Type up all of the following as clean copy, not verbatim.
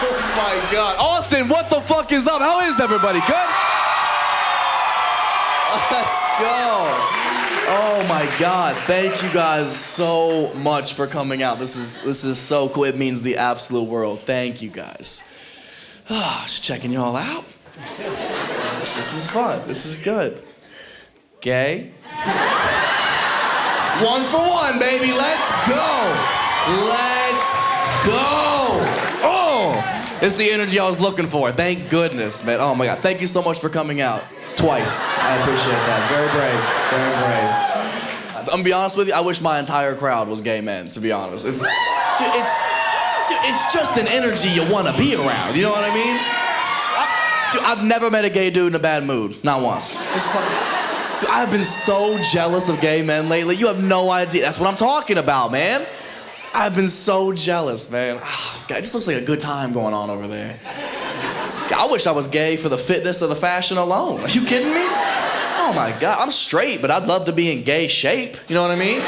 Oh my God. Austin, what the fuck is up? How is everybody? Good? Let's go. Oh my God. Thank you guys so much for coming out. This is so cool. It means the absolute world. Thank you guys. Just checking you all out. This is fun. This is good. Gay? 1 for 1, baby. Let's go. Let's go. Oh, it's the energy I was looking for. Thank goodness, man. Oh my God. Thank you so much for coming out. Twice. I appreciate that. It's very brave. Very brave. I'm gonna be honest with you, I wish my entire crowd was gay men, to be honest. It's just an energy you want to be around. You know what I mean? I've never met a gay dude in a bad mood. Not once. Just fucking... Dude, I've been so jealous of gay men lately. You have no idea. That's what I'm talking about, man. I've been so jealous, man. Oh, God, it just looks like a good time going on over there. God, I wish I was gay for the fitness of the fashion alone. Are you kidding me? Oh my God, I'm straight, but I'd love to be in gay shape. You know what I mean?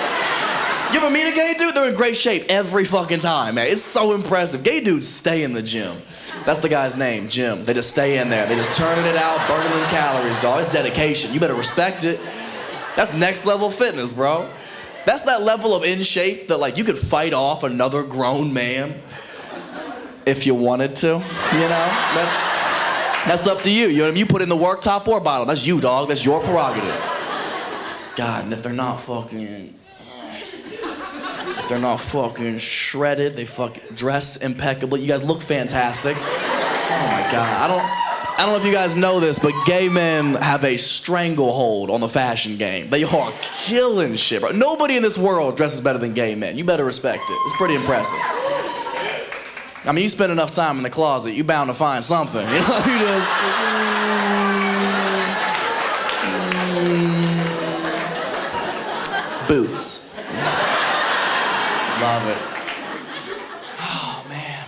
You ever meet a gay dude? They're in great shape every fucking time, man. It's so impressive. Gay dudes stay in the gym. That's the guy's name, Jim. They just stay in there. They just turning it out, burning them calories, dog. It's dedication. You better respect it. That's next level fitness, bro. That's that level of in shape that like you could fight off another grown man if you wanted to, you know? That's up to you. You know what I mean? You put in the work, top or bottom. That's you, dog. That's your prerogative. God, and if they're not fucking shredded, they fucking dress impeccably. You guys look fantastic. Oh my God. I don't know if you guys know this, but gay men have a stranglehold on the fashion game. They are killing shit, bro. Nobody in this world dresses better than gay men. You better respect it. It's pretty impressive. I mean, you spend enough time in the closet, you're bound to find something. You know, you just... Boots. Love it. Oh, man.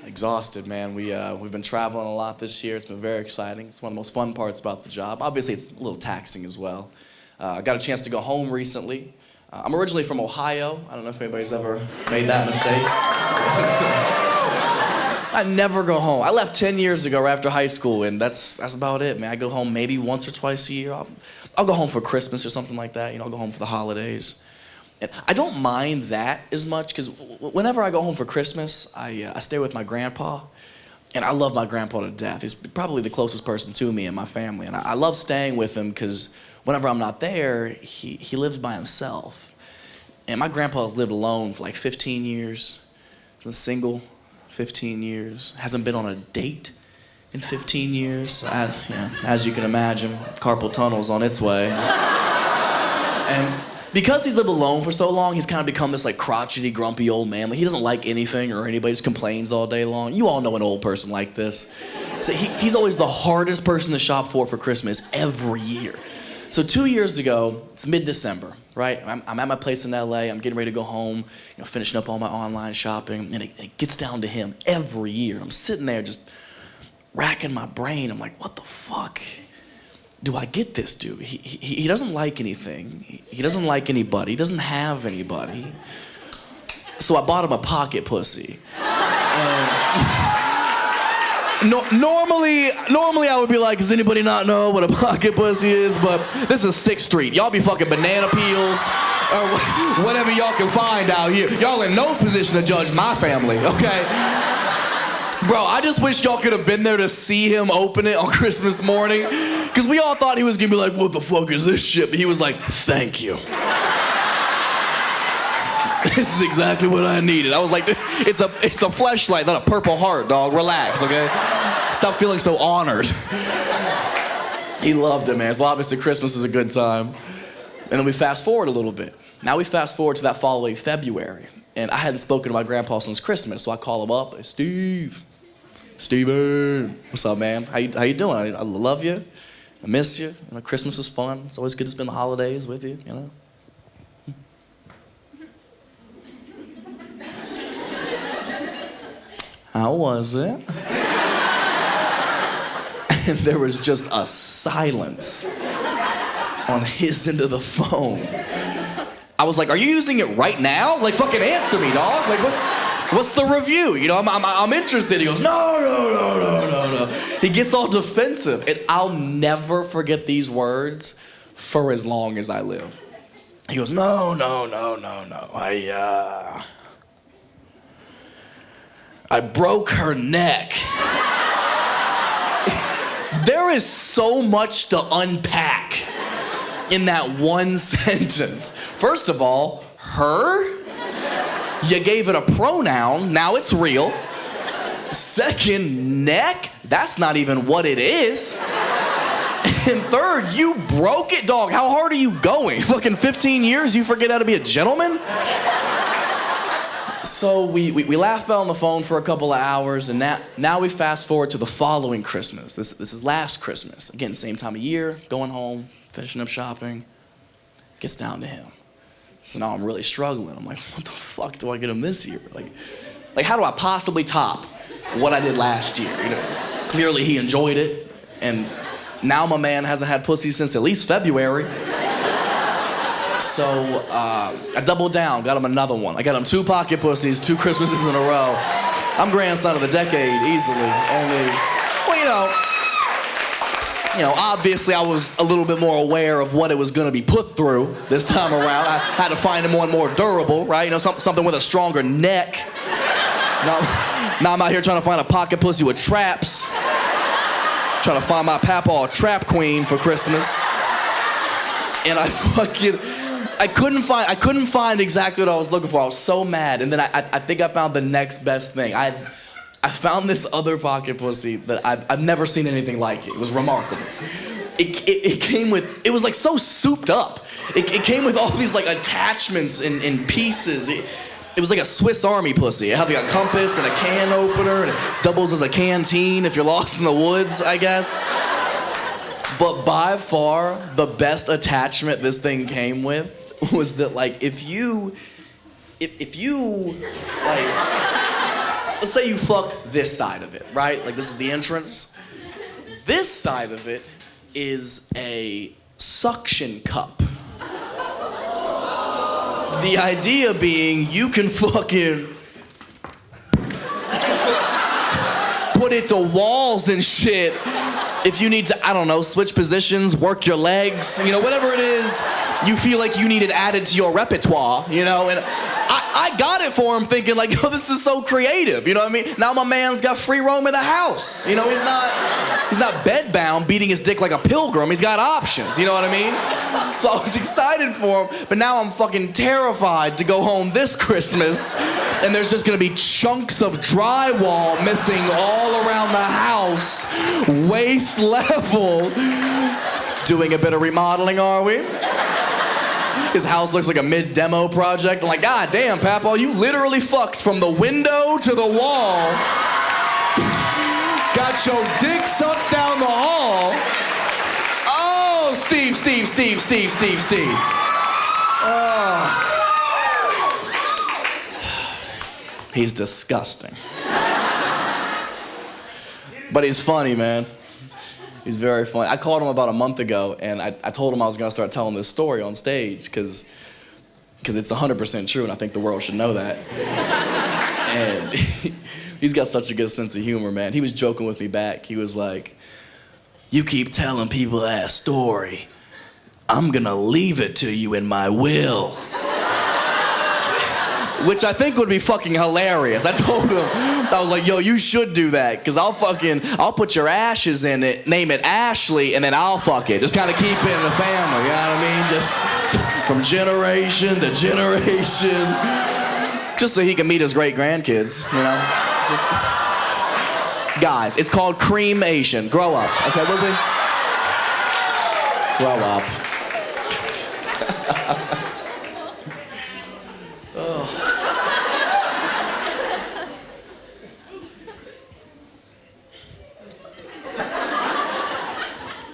Exhausted, man. We've been traveling a lot this year. It's been very exciting. It's one of the most fun parts about the job. Obviously, it's a little taxing as well. I got a chance to go home recently. I'm originally from Ohio. I don't know if anybody's ever made that mistake. I never go home. I left 10 years ago right after high school, and that's about it, man. I go home maybe once or twice a year. I'll go home for Christmas or something like that. You know, I'll go home for the holidays. And I don't mind that as much, because whenever I go home for Christmas, I stay with my grandpa, and I love my grandpa to death. He's probably the closest person to me and my family, and I love staying with him because whenever I'm not there, he lives by himself. And my grandpa's lived alone for like 15 years. He's been single 15 years. Hasn't been on a date in 15 years. As you can imagine, carpal tunnel's on its way. And because he's lived alone for so long, he's kind of become this like crotchety, grumpy old man. Like, he doesn't like anything or anybody, just complains all day long. You all know an old person like this. So he's always the hardest person to shop for Christmas every year. So 2 years ago, it's mid-December, right? I'm at my place in LA, I'm getting ready to go home, finishing up all my online shopping, and it gets down to him every year. I'm sitting there just racking my brain. I'm like, what the fuck do I get this dude? He doesn't like anything. He doesn't like anybody. He doesn't have anybody. So I bought him a pocket pussy. Normally I would be like, does anybody not know what a pocket pussy is? But this is 6th Street. Y'all be fucking banana peels or whatever y'all can find out here. Y'all in no position to judge my family, okay? Bro, I just wish y'all could have been there to see him open it on Christmas morning. Because we all thought he was gonna be like, what the fuck is this shit? But he was like, thank you. This is exactly what I needed. I was like, it's a fleshlight, not a purple heart, dog. Relax, okay? Stop feeling so honored. He loved it, man. So obviously Christmas is a good time. And then we fast forward a little bit. Now we fast forward to that following February. And I hadn't spoken to my grandpa since Christmas, so I call him up. Hey, Steven, what's up, man? How you doing? I love you. I miss you. Christmas is fun. It's always good to spend the holidays with you, you know? How was it? And there was just a silence on his end of the phone. I was like, are you using it right now? Like, fucking answer me, dog. Like, What's the review? You know, I'm interested. He goes, no. He gets all defensive. And I'll never forget these words for as long as I live. He goes, no. I broke her neck. There is so much to unpack in that one sentence. First of all, her? You gave it a pronoun, now it's real. Second, neck? That's not even what it is. And third, you broke it, dog. How hard are you going? Fucking 15 years, you forget how to be a gentleman? So we laughed on the phone for a couple of hours, and now we fast forward to the following Christmas. This is last Christmas. Again, same time of year, going home, finishing up shopping. Gets down to him. So now I'm really struggling. I'm like, what the fuck do I get him this year? Like how do I possibly top what I did last year? You know, clearly he enjoyed it, and now my man hasn't had pussy since at least February. So I doubled down, got him another one. I got him 2 pocket pussies, 2 Christmases in a row. I'm grandson of the decade easily. Only, well, you know, obviously I was a little bit more aware of what it was gonna be put through this time around. I had to find him one more durable, right? You know, something with a stronger neck. Now I'm out here trying to find a pocket pussy with traps. Trying to find my papaw a trap queen for Christmas. And I couldn't find exactly what I was looking for. I was so mad. And then I think I found the next best thing. I found this other pocket pussy that I've never seen anything like it. It was remarkable. It came with, it was like so souped up. It came with all these like attachments and pieces. It was like a Swiss Army pussy. It had like a compass and a can opener, and it doubles as a canteen if you're lost in the woods, I guess. But by far, the best attachment this thing came with was that, like, if you like, let's say you fuck this side of it, right? Like, this is the entrance. This side of it is a suction cup. The idea being you can fucking put it to walls and shit if you need to, I don't know, switch positions, work your legs, you know, whatever it is you feel like you need it added to your repertoire, you know? And I got it for him thinking like, yo, this is so creative, you know what I mean? Now my man's got free roam in the house, you know? He's not bedbound beating his dick like a pilgrim. He's got options, you know what I mean? So I was excited for him, but now I'm fucking terrified to go home this Christmas and there's just gonna be chunks of drywall missing all around the house, waist level. Doing a bit of remodeling, are we? His house looks like a mid-demo project. I'm like, God damn, Papa, you literally fucked from the window to the wall. Got your dick sucked down the hall. Oh, Steve. Oh. He's disgusting. But he's funny, man. He's very funny. I called him about a month ago, and I told him I was gonna start telling this story on stage, because it's 100% true, and I think the world should know that. And he's got such a good sense of humor, man. He was joking with me back. He was like, you keep telling people that story. I'm gonna leave it to you in my will. Which I think would be fucking hilarious. I told him, I was like, yo, you should do that, because I'll put your ashes in it, name it Ashley, and then I'll fuck it. Just kind of keep it in the family, you know what I mean? Just from generation to generation. Just so he can meet his great-grandkids, you know? Guys, it's called cremation. Grow up, okay, will we? Grow up.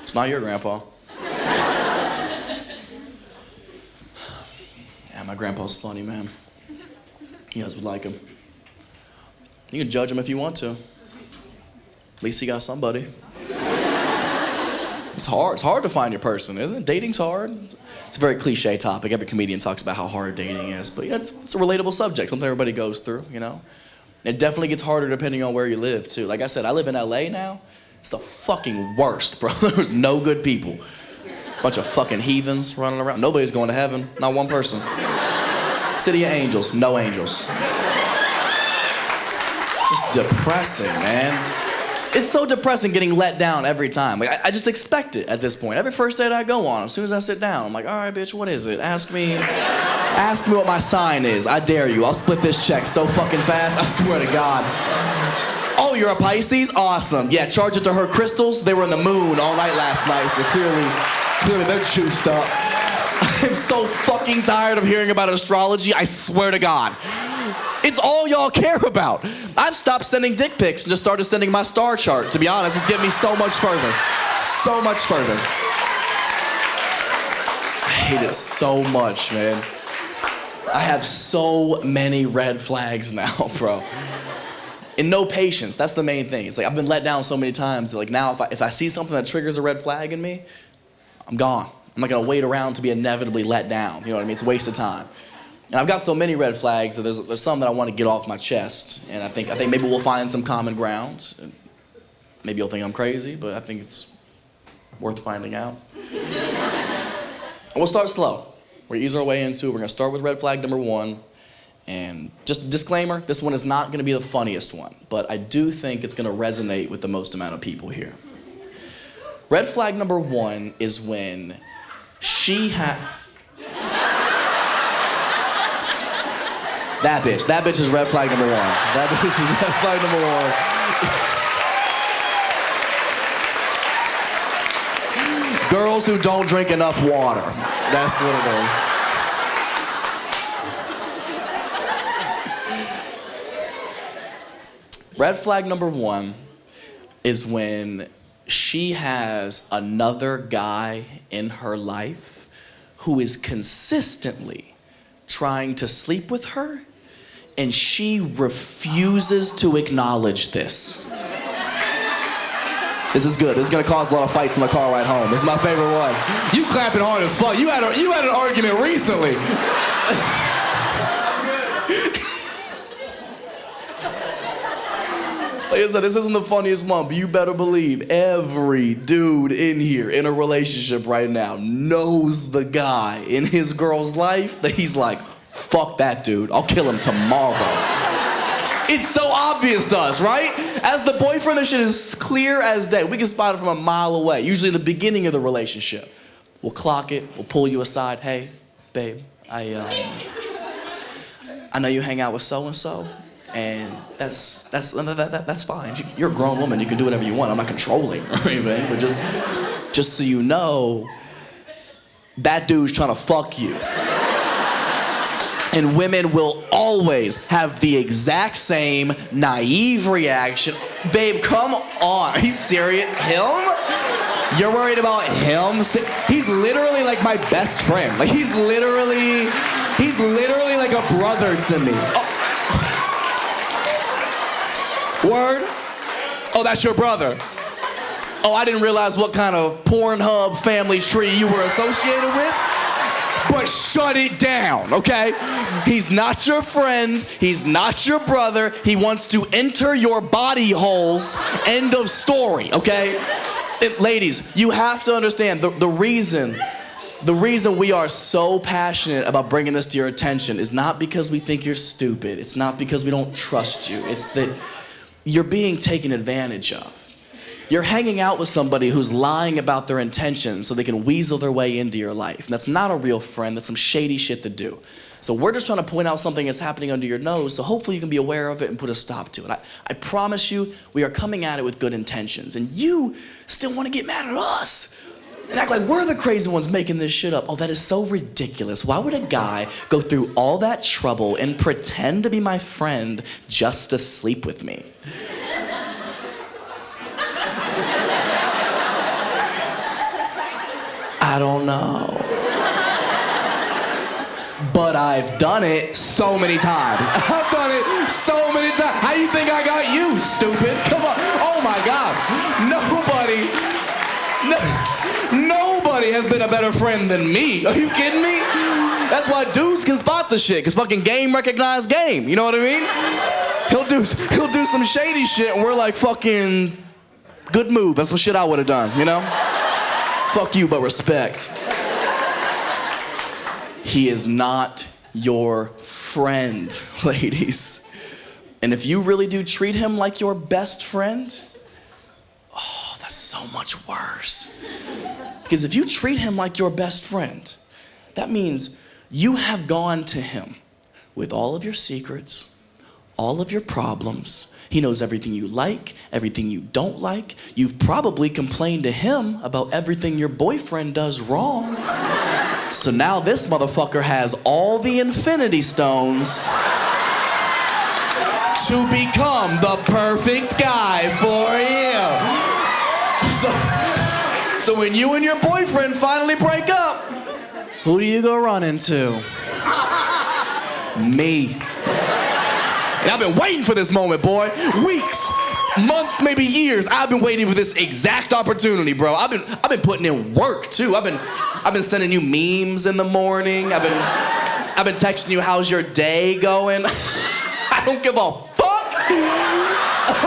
It's not your grandpa. Yeah, my grandpa's funny, man. You guys would like him. You can judge him if you want to. At least he got somebody. It's hard. It's hard to find your person, isn't it? Dating's hard. It's a very cliche topic. Every comedian talks about how hard dating is, but yeah, it's a relatable subject. Something everybody goes through, you know? It definitely gets harder depending on where you live, too. Like I said, I live in LA now. It's the fucking worst, bro. There's no good people. Bunch of fucking heathens running around. Nobody's going to heaven. Not one person. City of angels. No angels. Just depressing, man. It's so depressing getting let down every time. Like, I just expect it at this point. Every first date I go on, as soon as I sit down, I'm like, all right, bitch, what is it? Ask me what my sign is. I dare you. I'll split this check so fucking fast, I swear to God. Oh, you're a Pisces? Awesome. Yeah, charge it to her crystals. They were in the moon all night last night, so clearly they're juiced up. I'm so fucking tired of hearing about astrology, I swear to God. It's all y'all care about. I've stopped sending dick pics and just started sending my star chart. To be honest, it's getting me so much further. So much further. I hate it so much, man. I have so many red flags now, bro. And no patience, that's the main thing. It's like I've been let down so many times that like now if I see something that triggers a red flag in me, I'm gone. I'm not gonna wait around to be inevitably let down. You know what I mean? It's a waste of time. And I've got so many red flags that there's some that I want to get off my chest. And I think maybe we'll find some common ground. Maybe you'll think I'm crazy, but I think it's worth finding out. And we'll start slow. We're ease our way into it. We're gonna start with red flag number 1. And just a disclaimer, this one is not gonna be the funniest one, but I do think it's gonna resonate with the most amount of people here. Red flag number 1 is when she That bitch is red flag number 1. That bitch is red flag number 1. Girls who don't drink enough water. That's what it is. Red flag number 1 is when she has another guy in her life who is consistently trying to sleep with her, and she refuses to acknowledge this. This is good. This is gonna cause a lot of fights in the car ride home. This is my favorite one. You clapping hard as fuck. You had an argument recently. Like I said, this isn't the funniest one, but you better believe every dude in here in a relationship right now knows the guy in his girl's life that he's like, fuck that dude, I'll kill him tomorrow. It's so obvious to us, right? As the boyfriend, this shit is clear as day. We can spot it from a mile away, usually the beginning of the relationship. We'll clock it, we'll pull you aside. Hey, babe, I know you hang out with so-and-so, and that's fine. You're a grown woman, you can do whatever you want. I'm not controlling or anything, but just so you know, that dude's trying to fuck you. And women will always have the exact same naive reaction. Babe, come on, are you serious? Him? You're worried about him? He's literally like my best friend. Like he's literally like a brother to me. Oh. Word? Oh, that's your brother. Oh, I didn't realize what kind of Pornhub family tree you were associated with. But shut it down, okay? He's not your friend. He's not your brother. He wants to enter your body holes. End of story, okay? Ladies, you have to understand the reason we are so passionate about bringing this to your attention is not because we think you're stupid. It's not because we don't trust you. It's that you're being taken advantage of. You're hanging out with somebody who's lying about their intentions so they can weasel their way into your life. And that's not a real friend. That's some shady shit to do. So we're just trying to point out something that's happening under your nose, so hopefully you can be aware of it and put a stop to it. I promise you, we are coming at it with good intentions. And you still want to get mad at us and act like we're the crazy ones making this shit up. Oh, that is so ridiculous. Why would a guy go through all that trouble and pretend to be my friend just to sleep with me? I don't know. But I've done it so many times. I've done it so many times. How do you think I got you, stupid? Come on. Oh my God. Nobody has been a better friend than me. Are you kidding me? That's why dudes can spot the shit, because fucking game recognized game. You know what I mean? He'll he'll do some shady shit, and we're like, fucking, good move. That's some shit I would have done, you know? Fuck you, but respect. He is not your friend, ladies. And if you really do treat him like your best friend, oh, that's so much worse. Because if you treat him like your best friend, that means you have gone to him with all of your secrets, all of your problems. He knows everything you like, everything you don't like. You've probably complained to him about everything your boyfriend does wrong. So now this motherfucker has all the infinity stones to become the perfect guy for you. So when you and your boyfriend finally break up, who do you go run into? Me. And I've been waiting for this moment, boy. Weeks, months, maybe years. I've been waiting for this exact opportunity, bro. I've been putting in work too. I've been sending you memes in the morning. I've been texting you, how's your day going? I don't give a fuck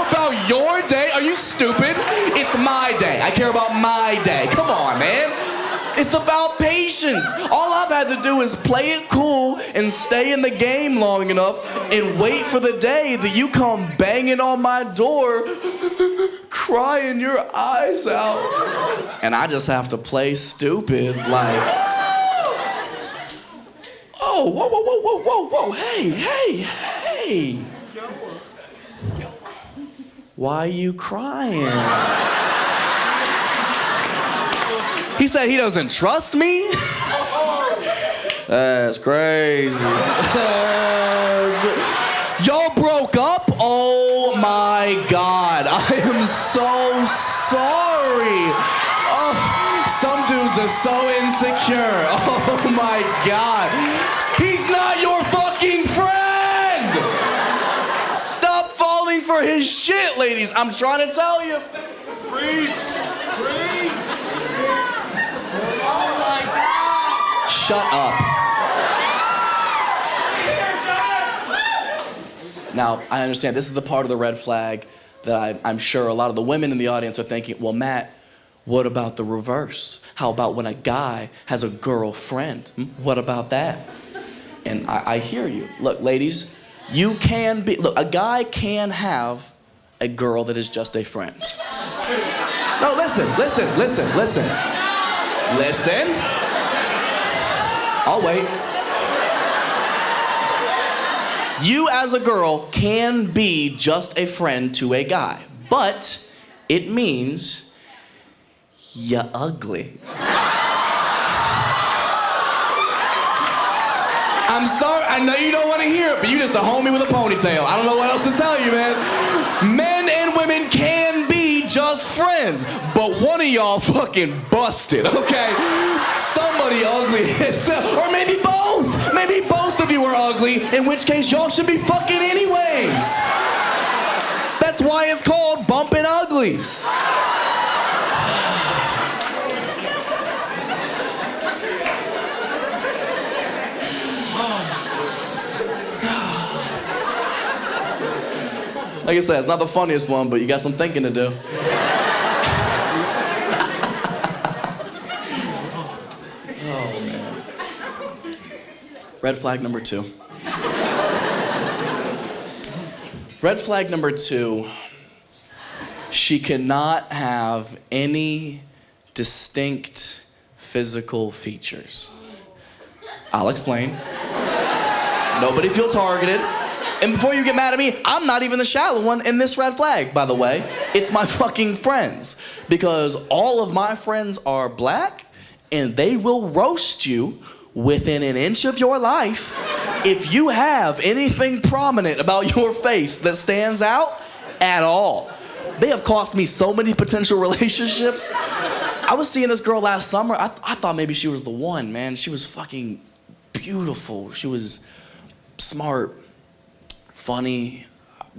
about your day. Are you stupid? It's my day. I care about my day. Come on, man. It's about patience. All I've had to do is play it cool and stay in the game long enough and wait for the day that you come banging on my door, crying your eyes out. And I just have to play stupid, like, oh, whoa, whoa, whoa, whoa, whoa, whoa, hey. Why are you crying? He said he doesn't trust me? That's crazy. Y'all broke up? Oh my God. I am so sorry. Oh, some dudes are so insecure. Oh my God. He's not your fucking friend. Stop falling for his shit, ladies. I'm trying to tell you. Preach. Oh my God! Shut up. Now, I understand this is the part of the red flag that I'm sure a lot of the women in the audience are thinking, well, Matt, what about the reverse? How about when a guy has a girlfriend? What about that? And I hear you. Look, ladies, look, a guy can have a girl that is just a friend. No, listen. I'll wait. You as a girl can be just a friend to a guy, but it means you're ugly. I'm sorry, I know you don't want to hear it, but you just a homie with a ponytail. I don't know what else to tell you, man. Men and women can be just friends, but one of y'all fucking busted, okay? Somebody ugly, or maybe both. Maybe both of you are ugly, in which case y'all should be fucking anyways. That's why it's called bumping uglies. Like I said, it's not the funniest one, but you got some thinking to do. Oh, man. Red flag number 2. Red flag number 2, she cannot have any distinct physical features. I'll explain. Nobody feel targeted. And before you get mad at me, I'm not even the shallow one in this red flag, by the way. It's my fucking friends. Because all of my friends are black, and they will roast you within an inch of your life if you have anything prominent about your face that stands out at all. They have cost me so many potential relationships. I was seeing this girl last summer. I thought maybe she was the one, man. She was fucking beautiful. She was smart, funny,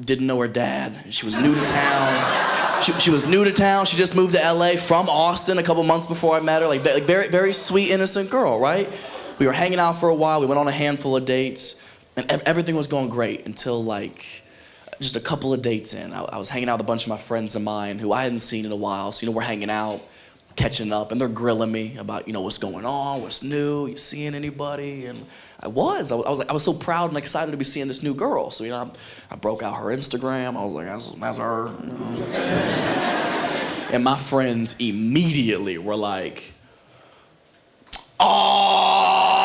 didn't know her dad. She was new to town. She was new to town. She just moved to LA from Austin a couple months before I met her. Like very, very sweet, innocent girl, right? We were hanging out for a while. We went on a handful of dates, and everything was going great until like just a couple of dates in, I was hanging out with a bunch of my friends of mine who I hadn't seen in a while. So, we're hanging out, catching up, and they're grilling me about, what's going on, what's new, you seeing anybody? And I was so proud and excited to be seeing this new girl. So, I broke out her Instagram. I was like, that's her. And my friends immediately were like, oh.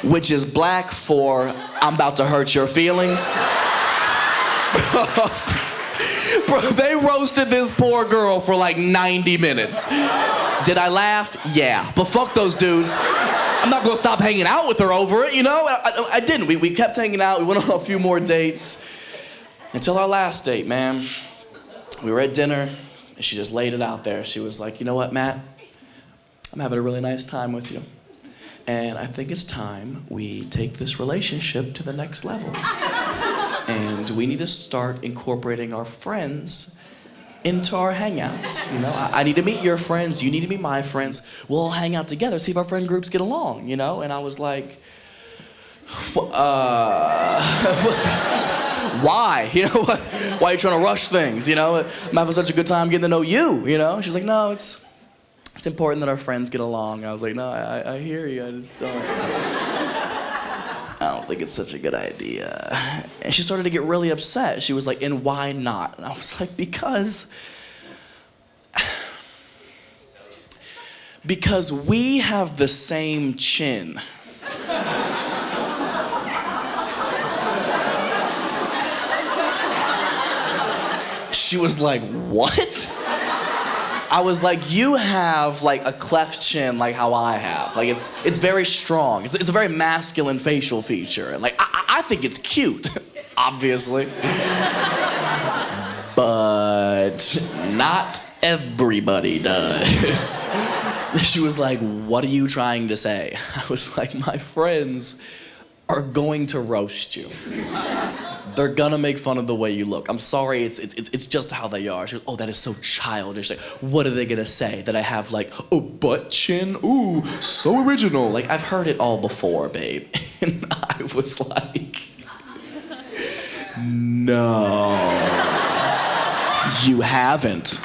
Which is black for, I'm about to hurt your feelings. Bro, they roasted this poor girl for like 90 minutes. Did I laugh? Yeah. But fuck those dudes. I'm not gonna stop hanging out with her over it, I didn't. We kept hanging out. We went on a few more dates. Until our last date, man. We were at dinner, and she just laid it out there. She was like, you know what, Matt? I'm having a really nice time with you. And I think it's time we take this relationship to the next level. And we need to start incorporating our friends into our hangouts. I need to meet your friends, you need to meet my friends. We'll all hang out together, see if our friend groups get along, And I was like, why? Why are you trying to rush things? I'm having such a good time getting to know you, She's like, no, it's important that our friends get along. I was like, no, I hear you. I just don't. I don't think it's such a good idea. And she started to get really upset. She was like, and why not? And I was like, because we have the same chin. She was like, what? I was like, you have like a cleft chin like how I have. Like it's very strong. It's a very masculine facial feature. And like I think it's cute, obviously. But not everybody does. She was like, what are you trying to say? I was like, my friends are going to roast you. They're gonna make fun of the way you look. I'm sorry, it's just how they are. She goes, oh, that is so childish. Like, what are they gonna say? That I have like a butt chin? Ooh, so original. Like, I've heard it all before, babe. And I was like, no, you haven't.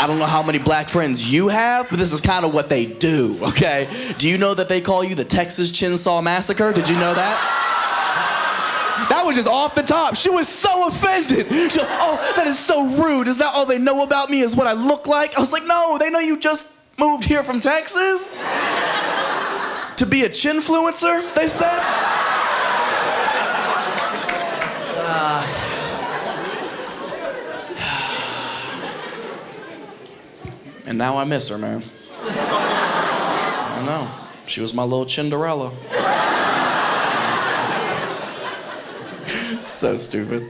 I don't know how many black friends you have, but this is kind of what they do, okay? Do you know that they call you the Texas Chainsaw Massacre? Did you know that? That was just off the top. She was so offended. She was, oh, that is so rude. Is that all they know about me is what I look like? I was like, no, they know you just moved here from Texas to be a chinfluencer, they said. And now I miss her, man. I know. She was my little Cinderella. So stupid.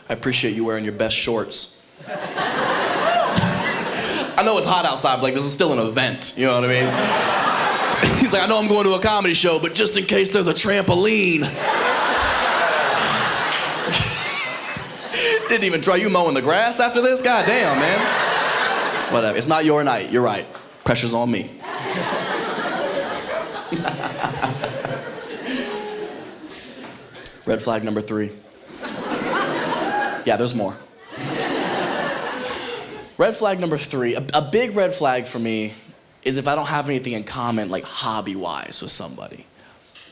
I appreciate you wearing your best shorts. I know it's hot outside, but like this is still an event, you know what I mean? He's like, I know I'm going to a comedy show, but just in case there's a trampoline. Didn't even try you mowing the grass after this? God damn, man. Whatever, it's not your night, you're right. Pressure's on me. Red flag number 3. Yeah, there's more. Red flag number 3, a big red flag for me is if I don't have anything in common, like hobby-wise with somebody.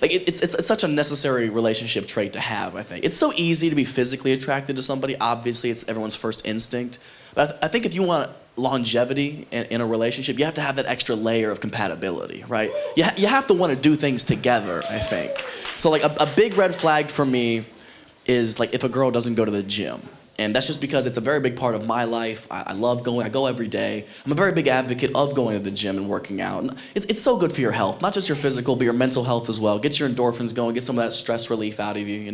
Like it's such a necessary relationship trait to have, I think. It's so easy to be physically attracted to somebody. Obviously, it's everyone's first instinct. But I think if you want longevity in a relationship, you have to have that extra layer of compatibility, right? You have to want to do things together, I think. So like a big red flag for me is like if a girl doesn't go to the gym. And that's just because it's a very big part of my life. I love going, I go every day. I'm a very big advocate of going to the gym and working out. And it's so good for your health, not just your physical, but your mental health as well. Get your endorphins going, get some of that stress relief out of you,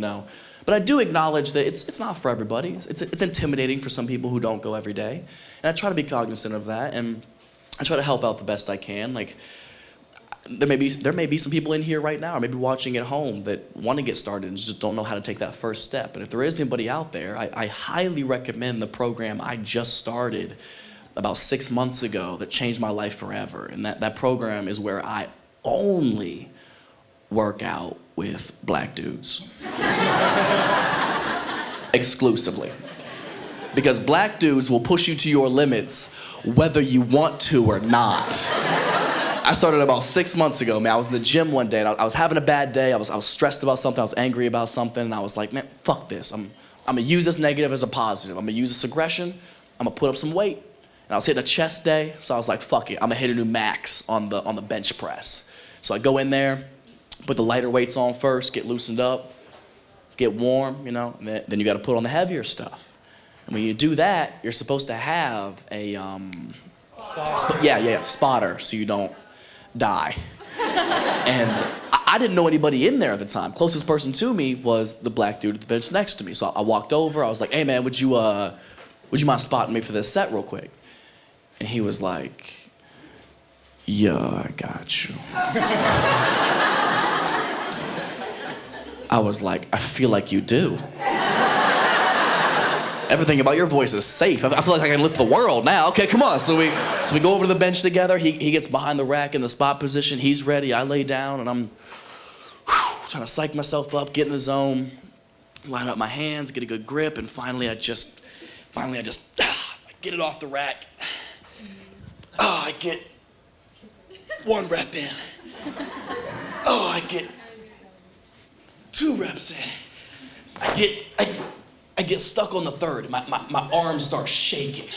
But I do acknowledge that it's not for everybody. It's intimidating for some people who don't go every day. And I try to be cognizant of that, and I try to help out the best I can. Like, there may be some people in here right now, or maybe watching at home, that want to get started and just don't know how to take that first step. And if there is anybody out there, I highly recommend the program I just started about 6 months ago that changed my life forever. And that program is where I only work out with black dudes. Exclusively. Because black dudes will push you to your limits whether you want to or not. I started about 6 months ago, man. I was in the gym one day, and I was having a bad day. I was stressed about something. I was angry about something, and I was like, man, fuck this. I'm gonna use this negative as a positive. I'm gonna use this aggression. I'm gonna put up some weight. And I was hitting a chest day, so I was like, fuck it. I'm gonna hit a new max on the bench press. So I go in there, put the lighter weights on first, get loosened up, get warm, you know, and then you gotta put on the heavier stuff. And when you do that, you're supposed to have a spotter, so you don't die. And I didn't know anybody in there at the time. Closest person to me was the black dude at the bench next to me. So I walked over, I was like, hey man, would you mind spotting me for this set real quick? And he was like, yeah, I got you. I was like, I feel like you do. Everything about your voice is safe. I feel like I can lift the world now. Okay, come on. So we go over to the bench together. He gets behind the rack in the spot position. He's ready. I lay down, and I'm trying to psych myself up, get in the zone, line up my hands, get a good grip, and finally I just get it off the rack. Oh, I get 1 rep in. Oh, I get 2 reps in. I get stuck on the third. My arms start shaking.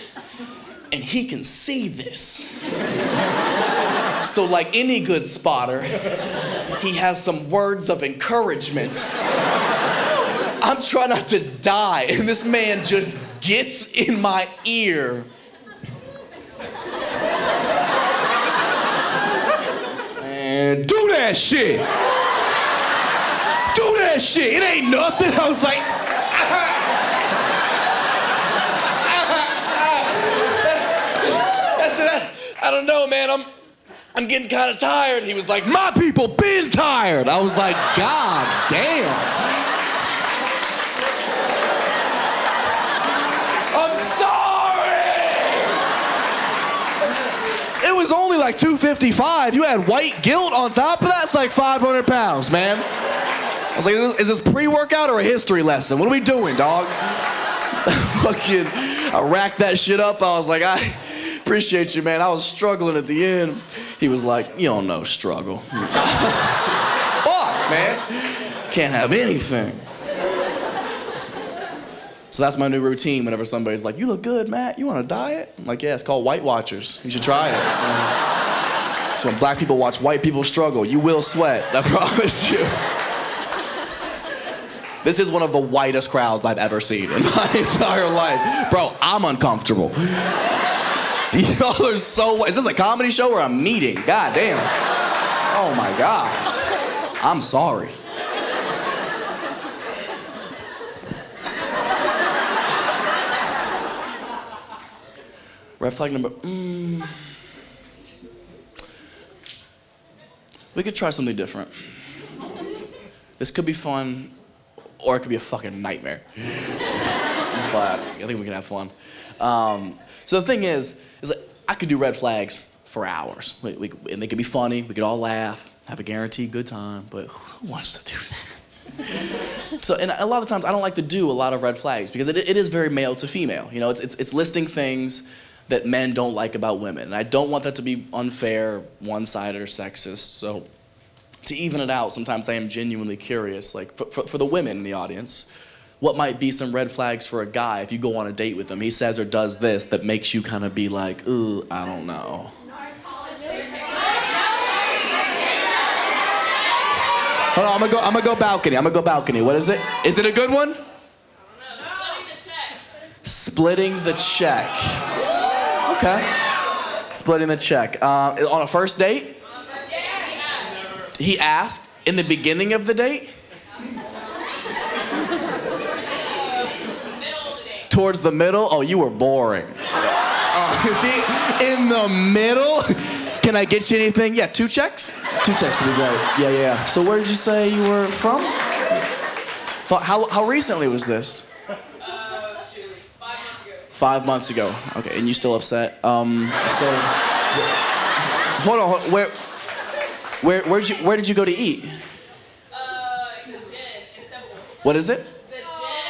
And he can see this. So like any good spotter, he has some words of encouragement. I'm trying not to die, and this man just gets in my ear. And do that shit. Do that shit. It ain't nothing. I was like, I don't know, man. I'm getting kind of tired. He was like, my people been tired. I was like, God damn. I'm sorry. It was only like 255. You had white guilt on top of that. It's like 500 pounds, man. I was like, is this pre-workout or a history lesson? What are we doing, dog? I racked that shit up. I was like, I appreciate you, man. I was struggling at the end. He was like, you don't know struggle. Fuck, man. Can't have anything. So that's my new routine whenever somebody's like, you look good, Matt. You on a diet? I'm like, yeah, it's called White Watchers. You should try it. So when black people watch white people struggle, you will sweat. I promise you. This is one of the whitest crowds I've ever seen in my entire life. Bro, I'm uncomfortable. Y'all are so white. Is this a comedy show or a meeting? God damn. Oh my gosh. I'm sorry. Red flag number, we could try something different. This could be fun, or it could be a fucking nightmare. But I think we can have fun. So the thing is like, I could do red flags for hours. And they could be funny, we could all laugh, have a guaranteed good time, but who wants to do that? So, and a lot of times I don't like to do a lot of red flags because it is very male to female. You know, it's listing things that men don't like about women. And I don't want that to be unfair, one-sided, or sexist. So to even it out, sometimes I am genuinely curious, like for the women in the audience, what might be some red flags for a guy if you go on a date with him, he says or does this that makes you kind of be like, ooh, I don't know. Hold on, I'm gonna go balcony. What is it? Is it a good one? Splitting the check. Okay. Splitting the check. On a first date? He asked in the beginning of the date? Towards the middle? Oh, you were boring. In the middle? Can I get you anything? Yeah, 2 checks? 2 texts would be great. Yeah. So where did you say you were from? But how recently was this? 5 months ago. Okay, and you still upset? So hold on. Where did you go to eat? The gin and temple. What is it? The gin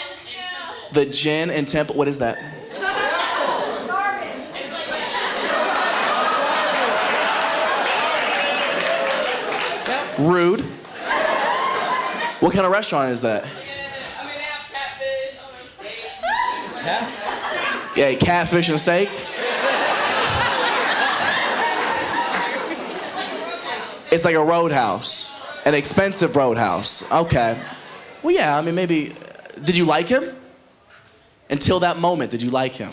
and temple. The Gin and Temple. What is that? Rude. What kind of restaurant is that? They have catfish, steak. Yeah, catfish and steak. It's like a roadhouse, an expensive roadhouse. Okay. Well, yeah. I mean, maybe. Did you like him? Until that moment, did you like him?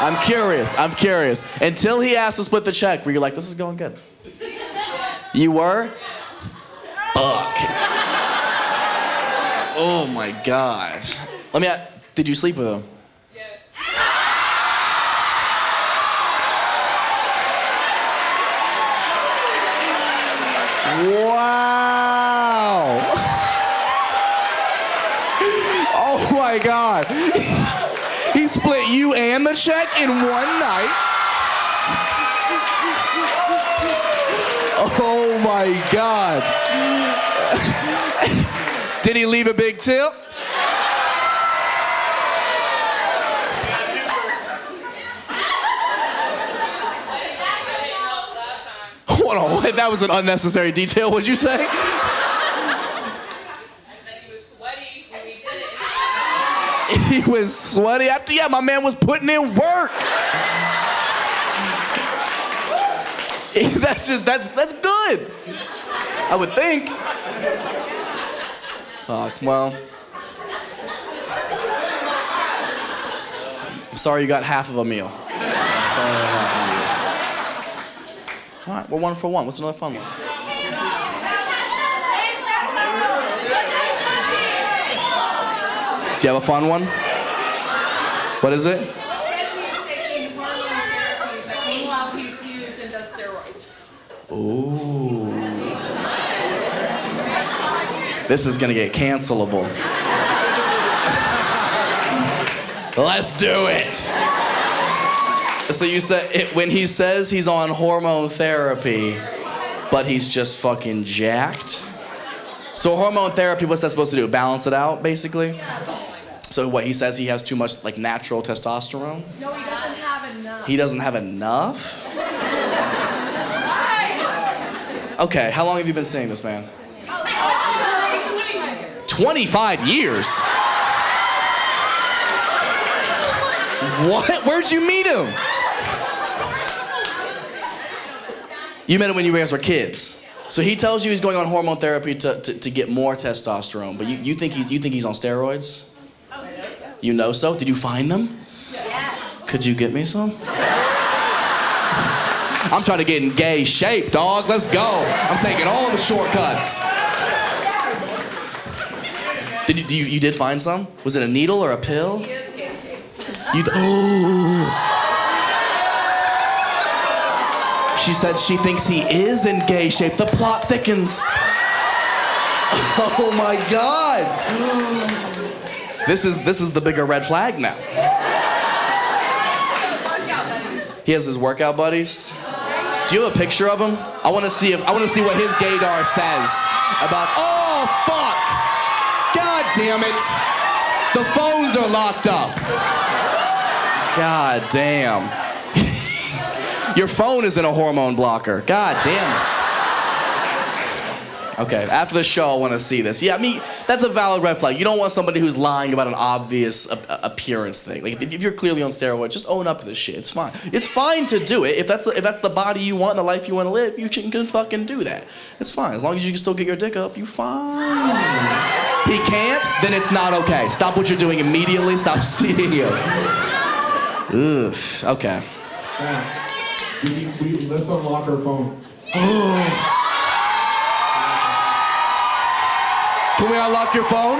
I'm curious. Until he asked to split the check, were you like, this is going good? You were? Fuck. Oh my God. Did you sleep with him? Yes. Wow. Oh my God. He split you and the check in one night. Oh my God. Did he leave a big tip? Hold on, that was an unnecessary detail. What'd you say? He was sweaty after, yeah, my man was putting in work. That's good. I would think. Well. I'm sorry you got half of a meal. All right, we're 1 for 1. What's another fun one? Do you have a fun one? What is it? He says he's taking hormone therapies, but meanwhile he's huge and does steroids. Ooh. This is gonna get cancelable. Let's do it. So you said when he says he's on hormone therapy, but he's just fucking jacked. So hormone therapy, what's that supposed to do? Balance it out, basically? So what, he says he has too much like natural testosterone? No, he doesn't have enough. He doesn't have enough? Okay, how long have you been seeing this man? 25 years? What? Where'd you meet him? You met him when you guys were kids. So he tells you he's going on hormone therapy to get more testosterone, but you think he's on steroids? You know so? Did you find them? Yes. Could you get me some? I'm trying to get in gay shape, dog. Let's go. I'm taking all the shortcuts. You did find some? Was it a needle or a pill? He is gay shaped. Oh. She said she thinks he is in gay shape. The plot thickens. Oh my God. This is the bigger red flag now. He has his workout buddies. Do you have a picture of him? I want to see what his gaydar says about. Oh fuck! God damn it! The phones are locked up. God damn. Your phone is in a hormone blocker. God damn it. Okay, after the show, I want to see this. Yeah, that's a valid red flag. You don't want somebody who's lying about an obvious appearance thing. Like, if you're clearly on steroids, just own up to this shit. It's fine. It's fine to do it. If that's the body you want and the life you want to live, you can fucking do that. It's fine. As long as you can still get your dick up, you fine. He can't, then it's not okay. Stop what you're doing immediately. Stop seeing him. Oof. Okay. Let's unlock our phone. Can we unlock your phone?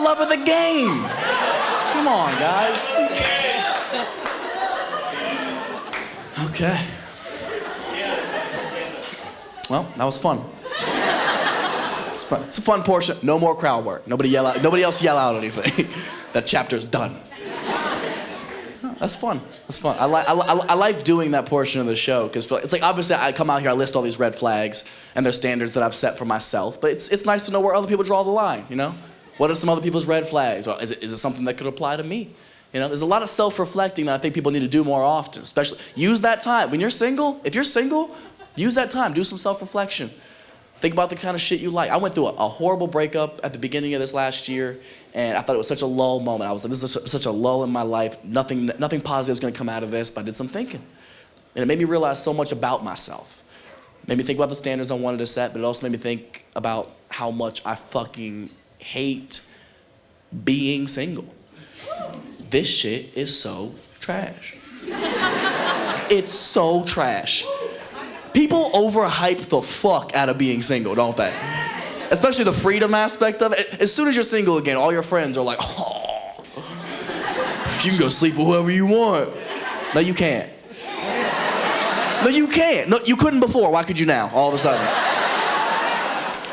love of the game. Come on, guys. Okay. Well, that was fun. It's fun. It's a fun portion. No more crowd work. Nobody else yell out anything. That chapter's done. That's fun. That's fun. I like doing that portion of the show because it's like obviously I come out here, I list all these red flags and their standards that I've set for myself. But it's nice to know where other people draw the line. You know, what are some other people's red flags? Or is it something that could apply to me? You know, there's a lot of self-reflecting that I think people need to do more often. Especially use that time when you're single. If you're single, use that time. Do some self-reflection. Think about the kind of shit you like. I went through a horrible breakup at the beginning of this last year, and I thought it was such a lull moment. I was like, this is such a lull in my life. Nothing positive is going to come out of this, but I did some thinking. And it made me realize so much about myself. It made me think about the standards I wanted to set, but it also made me think about how much I fucking hate being single. This shit is so trash. It's so trash. People overhype the fuck out of being single, don't they? Especially the freedom aspect of it. As soon as you're single again, all your friends are like, oh, you can go sleep with whoever you want. No, you can't. No, you can't. No, you couldn't before. Why could you now, all of a sudden?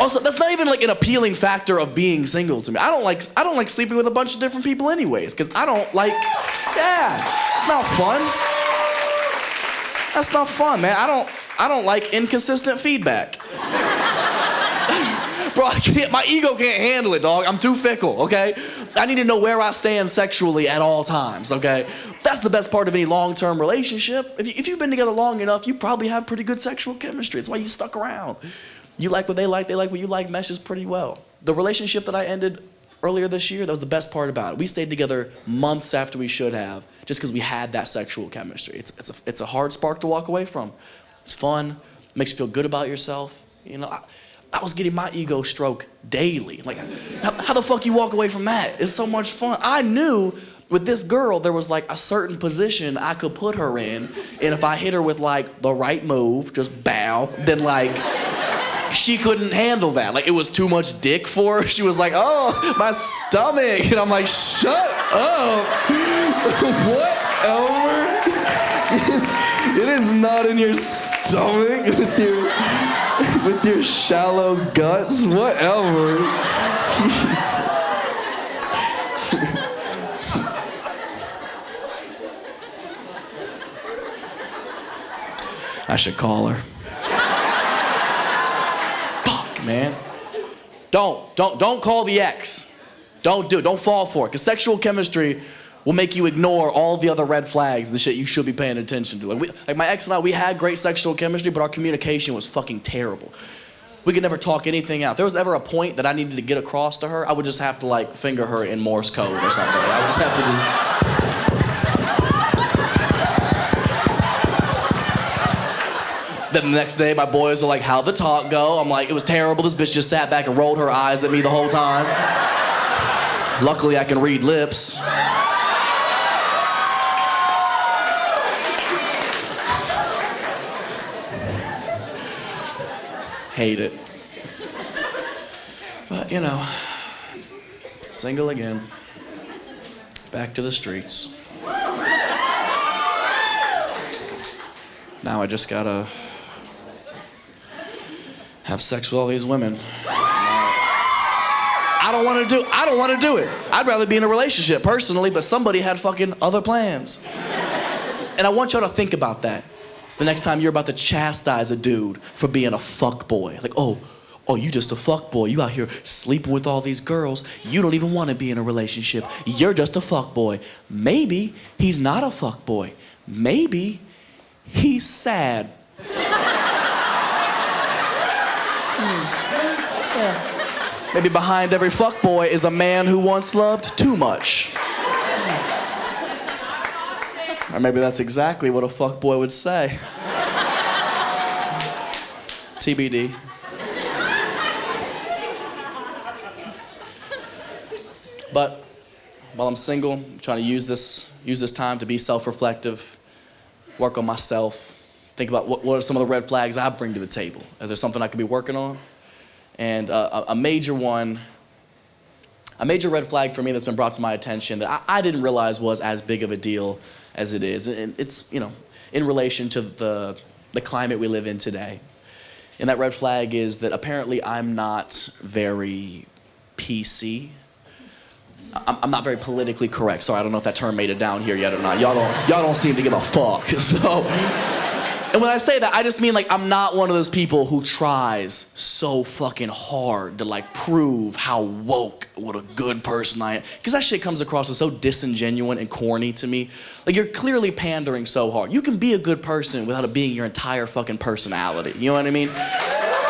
Also, that's not even like an appealing factor of being single to me. I don't like sleeping with a bunch of different people anyways, because I don't like, it's not fun. That's not fun, man. I don't like inconsistent feedback. Bro, my ego can't handle it, dog. I'm too fickle, okay? I need to know where I stand sexually at all times, okay? That's the best part of any long-term relationship. If you've been together long enough, you probably have pretty good sexual chemistry. It's why you stuck around. You like what they like what you like, meshes pretty well. The relationship that I ended earlier this year, that was the best part about it. We stayed together months after we should have, just because we had that sexual chemistry. It's a hard spark to walk away from. It's fun, makes you feel good about yourself. You know, I was getting my ego stroked daily. Like, how the fuck you walk away from that? It's so much fun. I knew with this girl, there was like a certain position I could put her in, and if I hit her with like the right move, just bow, then like, she couldn't handle that. Like, it was too much dick for her. She was like, oh, my stomach. And I'm like, shut up. What, Elmer? It is not in your stomach with your shallow guts. What, Elmer? I should call her. Man, don't call the ex. Don't do it. Don't fall for it. Because sexual chemistry will make you ignore all the other red flags, the shit you should be paying attention to. Like my ex and I, we had great sexual chemistry, but our communication was fucking terrible. We could never talk anything out. If there was ever a point that I needed to get across to her, I would just have to like finger her in Morse code or something. I would just have to Then the next day, my boys are like, how'd the talk go? I'm like, it was terrible. This bitch just sat back and rolled her eyes at me the whole time. Luckily, I can read lips. Hate it. But, you know, single again. Back to the streets. Now I just gotta have sex with all these women. I don't want to do it. I'd rather be in a relationship personally, but somebody had fucking other plans. And I want y'all to think about that the next time you're about to chastise a dude for being a fuck boy. Like, oh, you just a fuck boy. You out here sleeping with all these girls. You don't even want to be in a relationship. You're just a fuck boy. Maybe he's not a fuck boy. Maybe he's sad. Yeah. Maybe behind every fuckboy is a man who once loved too much. Or maybe that's exactly what a fuckboy would say. TBD. But while I'm single, I'm trying to use this time to be self-reflective, work on myself, think about what are some of the red flags I bring to the table. Is there something I could be working on? And a major one a major red flag for me that's been brought to my attention that I didn't realize was as big of a deal as it is. And it's, in relation to the climate we live in today. And that red flag is that apparently I'm not very PC. I'm not very politically correct. Sorry, I don't know if that term made it down here yet or not. Y'all don't seem to give a fuck. So, and when I say that, I just mean like I'm not one of those people who tries so fucking hard to like prove how woke, what a good person I am. Because that shit comes across as so disingenuous and corny to me. Like you're clearly pandering so hard. You can be a good person without it being your entire fucking personality. You know what I mean?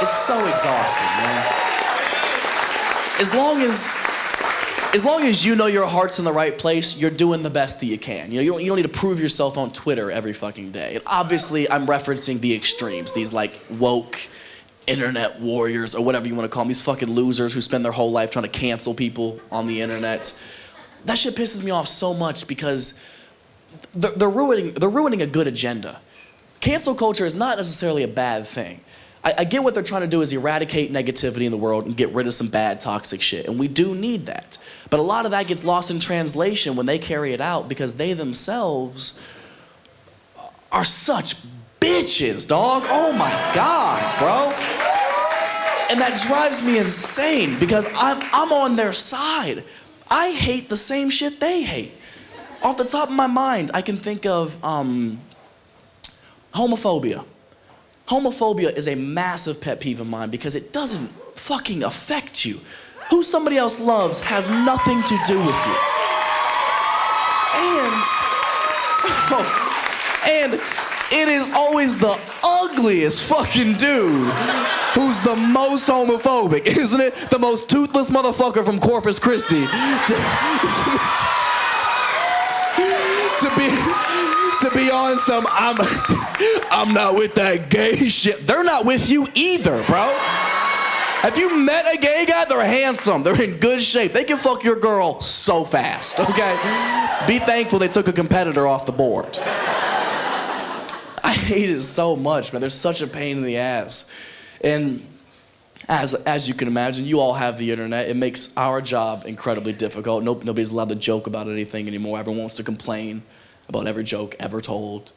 It's so exhausting, man. As long as you know your heart's in the right place, you're doing the best that you can. You don't need to prove yourself on Twitter every fucking day. And obviously, I'm referencing the extremes, these like woke internet warriors or whatever you want to call them, these fucking losers who spend their whole life trying to cancel people on the internet. That shit pisses me off so much because they're ruining a good agenda. Cancel culture is not necessarily a bad thing. I get what they're trying to do is eradicate negativity in the world and get rid of some bad toxic shit, and we do need that. But a lot of that gets lost in translation when they carry it out because they themselves are such bitches, dog. Oh my God, bro. And that drives me insane because I'm on their side. I hate the same shit they hate. Off the top of my mind, I can think of homophobia. Homophobia is a massive pet peeve of mine because it doesn't fucking affect you. Who somebody else loves has nothing to do with you. And it is always the ugliest fucking dude who's the most homophobic, isn't it? The most toothless motherfucker from Corpus Christi to be on some I'm not with that gay shit. They're not with you either, bro. Have you met a gay guy? They're handsome. They're in good shape. They can fuck your girl so fast, okay? Be thankful they took a competitor off the board. I hate it so much, man. They're such a pain in the ass. And as you can imagine, you all have the internet. It makes our job incredibly difficult. Nobody's allowed to joke about anything anymore. Everyone wants to complain about every joke ever told.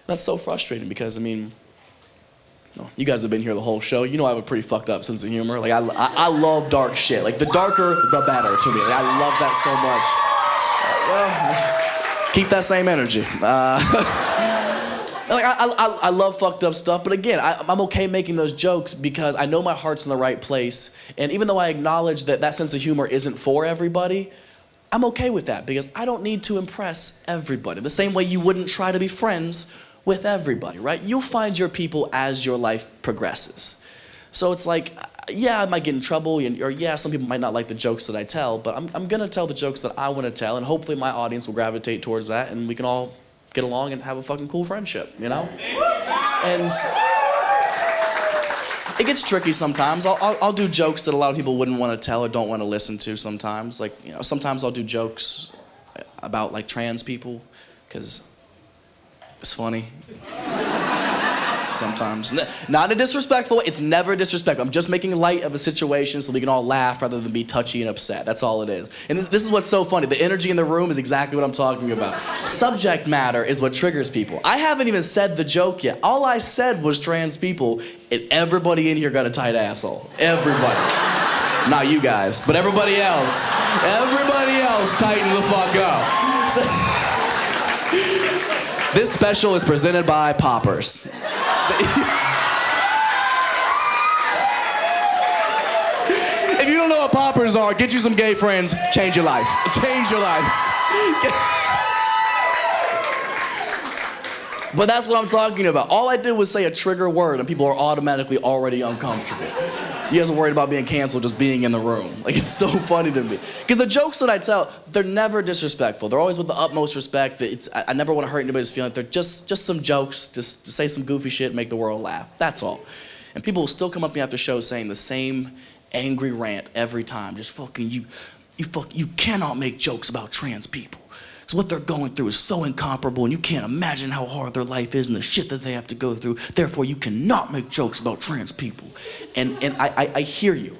That's so frustrating because, you guys have been here the whole show. You know I have a pretty fucked up sense of humor. Like, I love dark shit. Like, the darker, the better to me. Like, I love that so much. Well, keep that same energy. I love fucked up stuff, but again, I'm okay making those jokes because I know my heart's in the right place. And even though I acknowledge that sense of humor isn't for everybody, I'm okay with that because I don't need to impress everybody. The same way you wouldn't try to be friends with everybody, right? You'll find your people as your life progresses. So it's like, yeah, I might get in trouble, or yeah, some people might not like the jokes that I tell, but I'm gonna tell the jokes that I wanna tell, and hopefully my audience will gravitate towards that, and we can all get along and have a fucking cool friendship, you know? And it gets tricky sometimes. I'll do jokes that a lot of people wouldn't wanna tell or don't wanna listen to sometimes. Like, sometimes I'll do jokes about like trans people, because it's funny. Sometimes. Not in a disrespectful way. It's never disrespectful. I'm just making light of a situation so we can all laugh rather than be touchy and upset. That's all it is. And this is what's so funny. The energy in the room is exactly what I'm talking about. Subject matter is what triggers people. I haven't even said the joke yet. All I said was trans people, and everybody in here got a tight asshole. Everybody. Not you guys, but everybody else. Everybody else tighten the fuck up. This special is presented by Poppers. If you don't know what Poppers are, get you some gay friends, change your life. Change your life. But that's what I'm talking about. All I did was say a trigger word and people are automatically already uncomfortable. You guys are worried about being canceled just being in the room. Like, it's so funny to me. Because the jokes that I tell, they're never disrespectful. They're always with the utmost respect. I never want to hurt anybody's feelings. They're just some jokes, just to say some goofy shit and make the world laugh. That's all. And people will still come up to me after shows saying the same angry rant every time. Just fucking, you cannot make jokes about trans people. Because what they're going through is so incomparable and you can't imagine how hard their life is and the shit that they have to go through. Therefore, you cannot make jokes about trans people. And I hear you.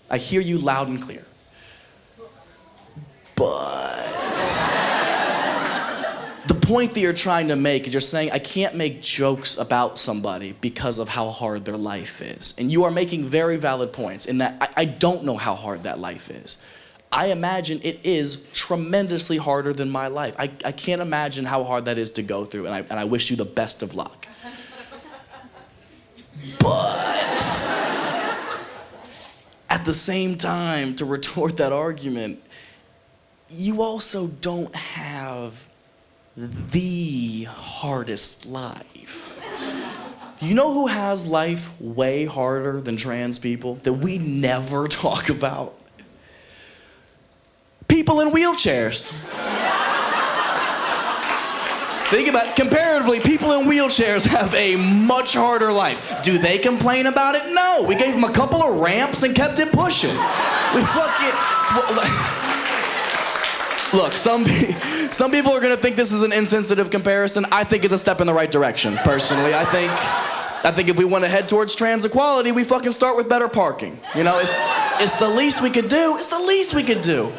I hear you loud and clear. But the point that you're trying to make is you're saying, I can't make jokes about somebody because of how hard their life is. And you are making very valid points in that I don't know how hard that life is. I imagine it is tremendously harder than my life. I can't imagine how hard that is to go through, and I wish you the best of luck. But at the same time, to retort that argument, you also don't have the hardest life. You know who has life way harder than trans people that we never talk about? People in wheelchairs. Think about it. Comparatively, people in wheelchairs have a much harder life. Do they complain about it? No. We gave them a couple of ramps and kept it pushing. We fucking... Look, some people are gonna think this is an insensitive comparison. I think it's a step in the right direction, personally. I think if we want to head towards trans equality, we fucking start with better parking. You know, it's the least we could do. It's the least we could do.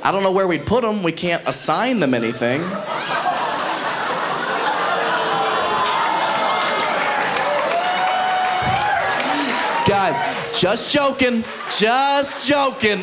I don't know where we'd put them. We can't assign them anything. God, just joking.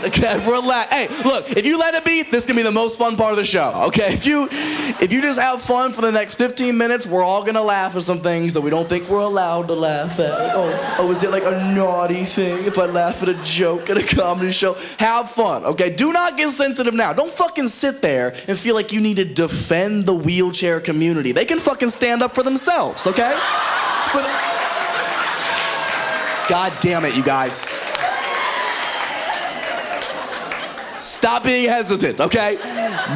Okay, relax. Hey, look, if you let it be, this can be the most fun part of the show, okay? If you just have fun for the next 15 minutes, we're all gonna laugh at some things that we don't think we're allowed to laugh at. Oh, is it like a naughty thing if I laugh at a joke at a comedy show? Have fun, okay? Do not get sensitive now. Don't fucking sit there and feel like you need to defend the wheelchair community. They can fucking stand up for themselves, okay? God damn it, you guys. Stop being hesitant, okay?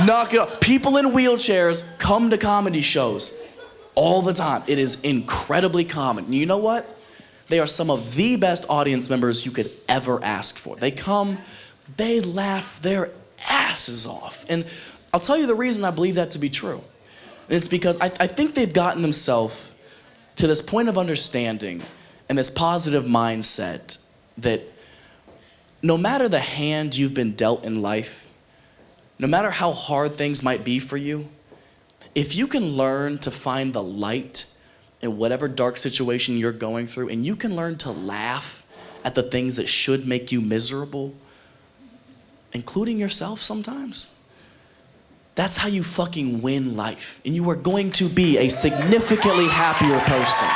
Knock it up. People in wheelchairs come to comedy shows all the time. It is incredibly common. And you know what? They are some of the best audience members you could ever ask for. They come, they laugh their asses off. And I'll tell you the reason I believe that to be true. And it's because I think they've gotten themselves to this point of understanding and this positive mindset that no matter the hand you've been dealt in life, no matter how hard things might be for you, if you can learn to find the light in whatever dark situation you're going through, and you can learn to laugh at the things that should make you miserable, including yourself sometimes, that's how you fucking win life. And you are going to be a significantly happier person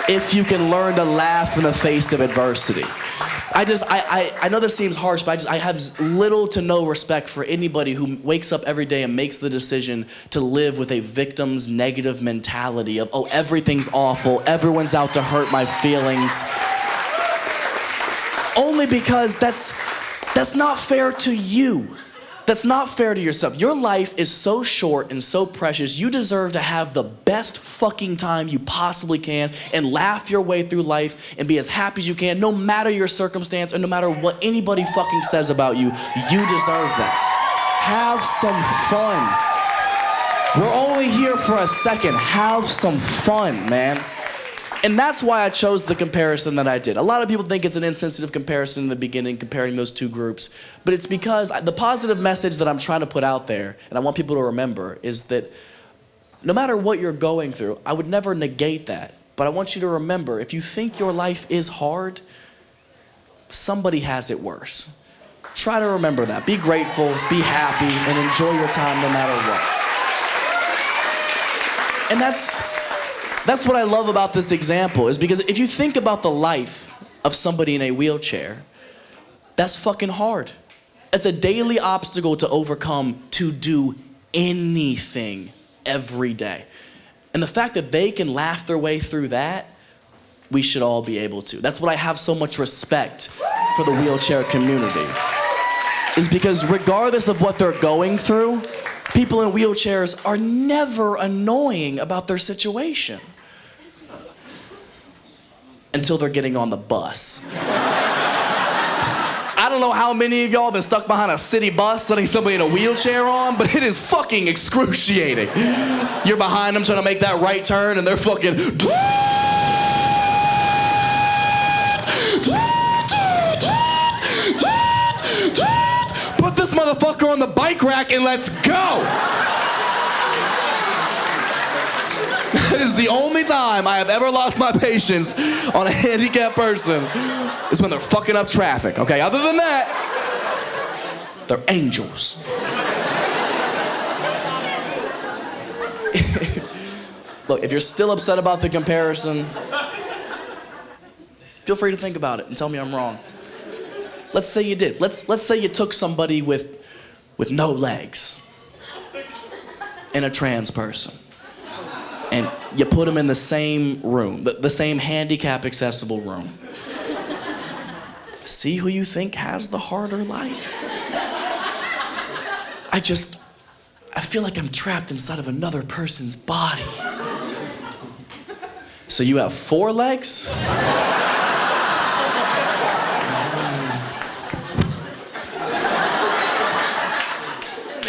if you can learn to laugh in the face of adversity. I know this seems harsh, but I have little to no respect for anybody who wakes up every day and makes the decision to live with a victim's negative mentality of, oh, everything's awful, everyone's out to hurt my feelings. Only because that's not fair to you. That's not fair to yourself. Your life is so short and so precious. You deserve to have the best fucking time you possibly can and laugh your way through life and be as happy as you can, no matter your circumstance or no matter what anybody fucking says about you. You deserve that. Have some fun. We're only here for a second. Have some fun, man. And that's why I chose the comparison that I did. A lot of people think it's an insensitive comparison in the beginning, comparing those two groups. But it's because the positive message that I'm trying to put out there, and I want people to remember, is that no matter what you're going through, I would never negate that. But I want you to remember, if you think your life is hard, somebody has it worse. Try to remember that. Be grateful, be happy, and enjoy your time no matter what. And that's what I love about this example, is because if you think about the life of somebody in a wheelchair, that's fucking hard. It's a daily obstacle to overcome to do anything every day. And the fact that they can laugh their way through that, we should all be able to. That's what I have so much respect for the wheelchair community, is because regardless of what they're going through, people in wheelchairs are never annoying about their situation. Until they're getting on the bus. I don't know how many of y'all have been stuck behind a city bus letting somebody in a wheelchair on, but it is fucking excruciating. You're behind them trying to make that right turn and they're fucking... put this motherfucker on the bike rack and let's go. That is the only time I have ever lost my patience on a handicapped person is when they're fucking up traffic, okay? Other than that, they're angels. Look, if you're still upset about the comparison, feel free to think about it and tell me I'm wrong. Let's say you did. Let's say you took somebody with no legs and a trans person, and you put them in the same room, the same handicap-accessible room. See who you think has the harder life? I feel like I'm trapped inside of another person's body. So you have 4 legs?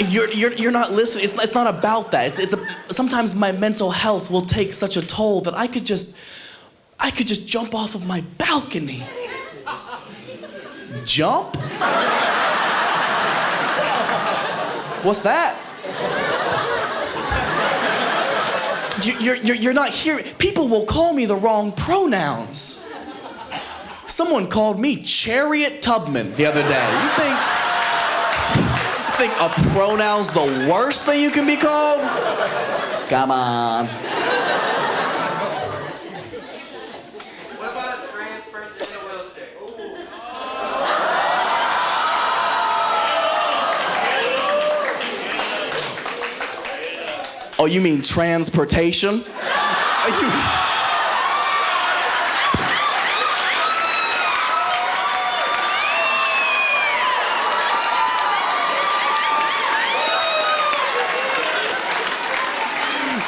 You're not listening. It's not about that. Sometimes my mental health will take such a toll that I could just jump off of my balcony. Jump? What's that? You're not hearing. People will call me the wrong pronouns. Someone called me Chariot Tubman the other day. You think a pronoun's the worst thing you can be called? Come on. What about a trans person in a wheelchair? Oh, you mean transportation?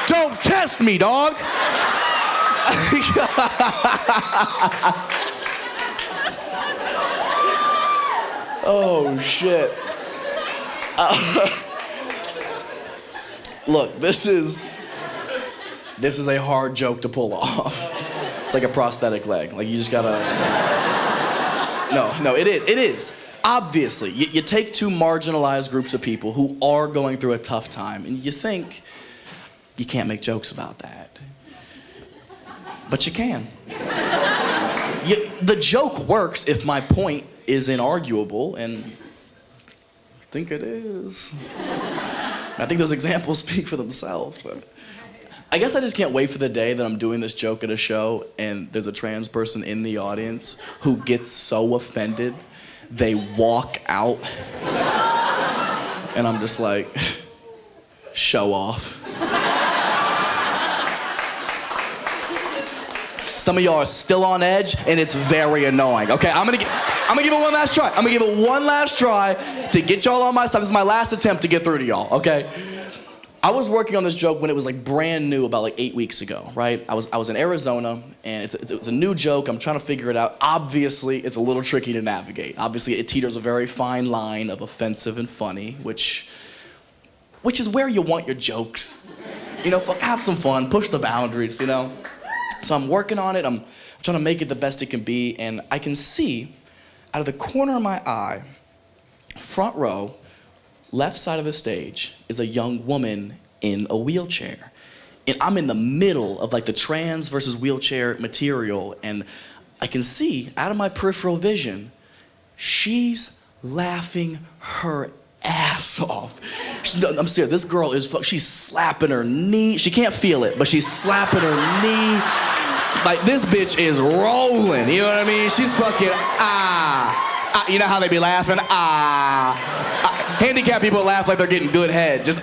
Don't test me, dog. Oh, shit. Look, this is a hard joke to pull off. It's like a prosthetic leg. Like, you just gotta... No, it is. Obviously, you take 2 marginalized groups of people who are going through a tough time, and you think you can't make jokes about that. But you can. The joke works if my point is inarguable, and I think it is. I think those examples speak for themselves. I guess I just can't wait for the day that I'm doing this joke at a show and there's a trans person in the audience who gets so offended they walk out. And I'm just like, show off. Some of y'all are still on edge and it's very annoying. Okay, I'm gonna give it one last try. I'm gonna give it one last try to get y'all on my side. This is my last attempt to get through to y'all, okay? I was working on this joke when it was like brand new about like 8 weeks ago, right? I was in Arizona and it's a new joke. I'm trying to figure it out. Obviously, it's a little tricky to navigate. Obviously, it teeters a very fine line of offensive and funny, which is where you want your jokes. You know, have some fun, push the boundaries, you know? So I'm working on it. I'm trying to make it the best it can be, and I can see out of the corner of my eye, front row, left side of the stage, is a young woman in a wheelchair. And I'm in the middle of like the trans versus wheelchair material, and I can see out of my peripheral vision, she's laughing her ass off. I'm serious, this girl she's slapping her knee. She can't feel it, but she's slapping her knee. Like, this bitch is rolling, you know what I mean? She's fucking, you know how they be laughing? Handicapped people laugh like they're getting good head, just